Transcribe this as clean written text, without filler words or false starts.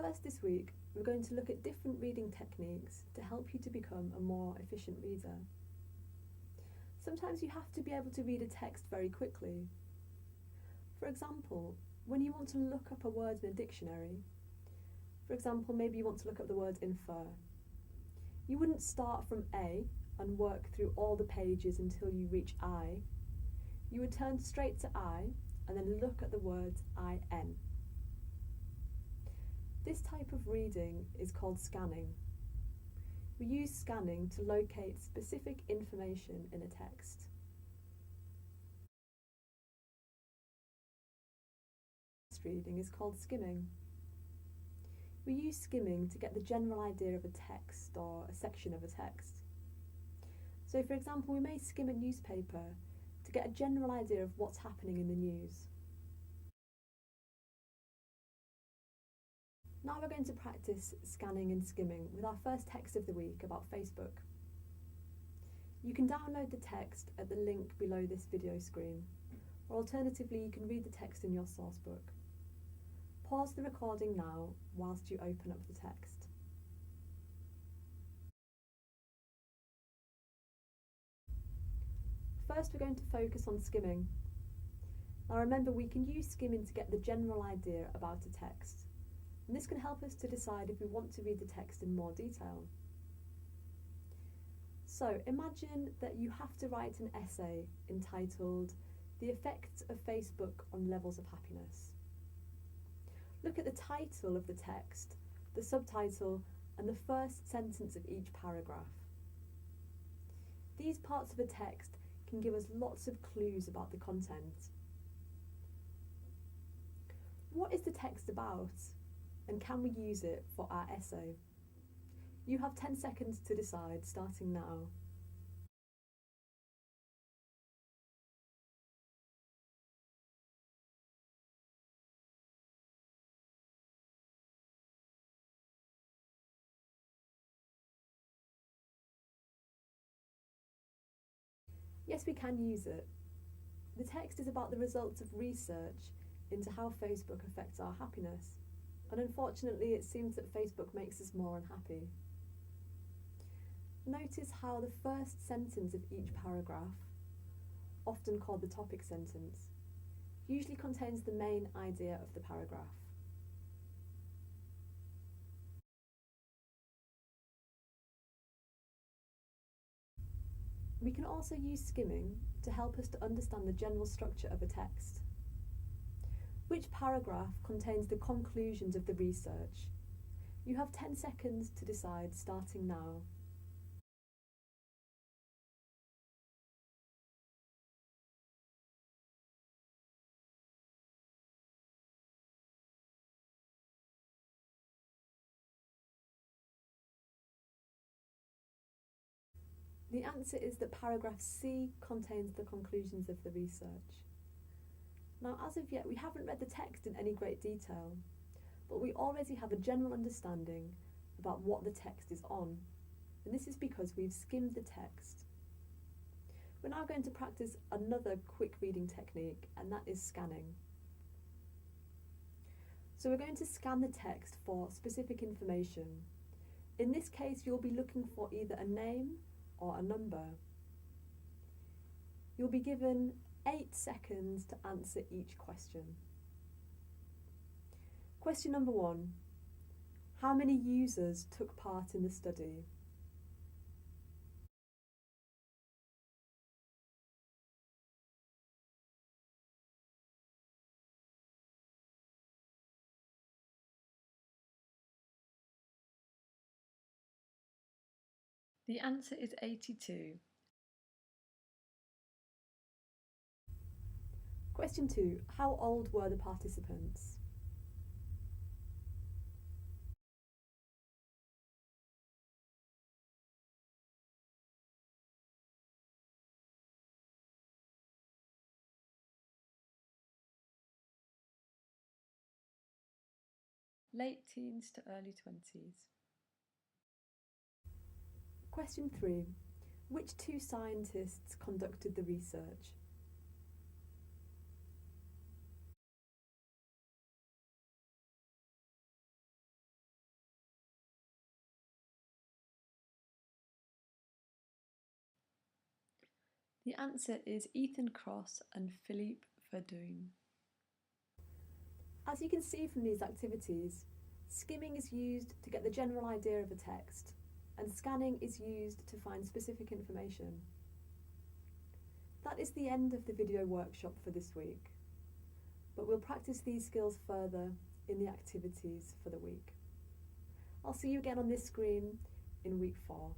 First this week, we're going to look at different reading techniques to help you to become a more efficient reader. Sometimes you have to be able to read a text very quickly. For example, when you want to look up a word in a dictionary, for example, maybe you want to look up the word infer, you wouldn't start from A and work through all the pages until you reach I. You would turn straight to I and then look at the words IN. This type of reading is called scanning. We use scanning to locate specific information in a text. This reading is called skimming. We use skimming to get the general idea of a text or a section of a text. So for example, we may skim a newspaper to get a general idea of what's happening in the news. Now we're going to practice scanning and skimming with our first text of the week about Facebook. You can download the text at the link below this video screen, or alternatively you can read the text in your sourcebook. Pause the recording now whilst you open up the text. First we're going to focus on skimming. Now remember, we can use skimming to get the general idea about a text, and this can help us to decide if we want to read the text in more detail. So imagine that you have to write an essay entitled "The Effects of Facebook on Levels of Happiness." Look at the title of the text, the subtitle, and the first sentence of each paragraph. These parts of a text can give us lots of clues about the content. What is the text about, and can we use it for our essay? You have 10 seconds to decide, starting now. Yes, we can use it. The text is about the results of research into how Facebook affects our happiness, and unfortunately it seems that Facebook makes us more unhappy. Notice how the first sentence of each paragraph, often called the topic sentence, usually contains the main idea of the paragraph. We can also use skimming to help us to understand the general structure of a text. Which paragraph contains the conclusions of the research? You have 10 seconds to decide, starting now. The answer is that paragraph C contains the conclusions of the research. Now, as of yet, we haven't read the text in any great detail, but we already have a general understanding about what the text is on, and this is because we've skimmed the text. We're now going to practice another quick reading technique, and that is scanning. So we're going to scan the text for specific information. In this case, you'll be looking for either a name or a number. You'll be given 8 seconds to answer each question. Question number 1. How many users took part in the study? The answer is 82. Question 2. How old were the participants? Late teens to early 20s. Question 3. Which 2 scientists conducted the research? The answer is Ethan Kross and Philippe Verdun. As you can see from these activities, skimming is used to get the general idea of a text, and scanning is used to find specific information. That is the end of the video workshop for this week, but we'll practice these skills further in the activities for the week. I'll see you again on this screen in week 4.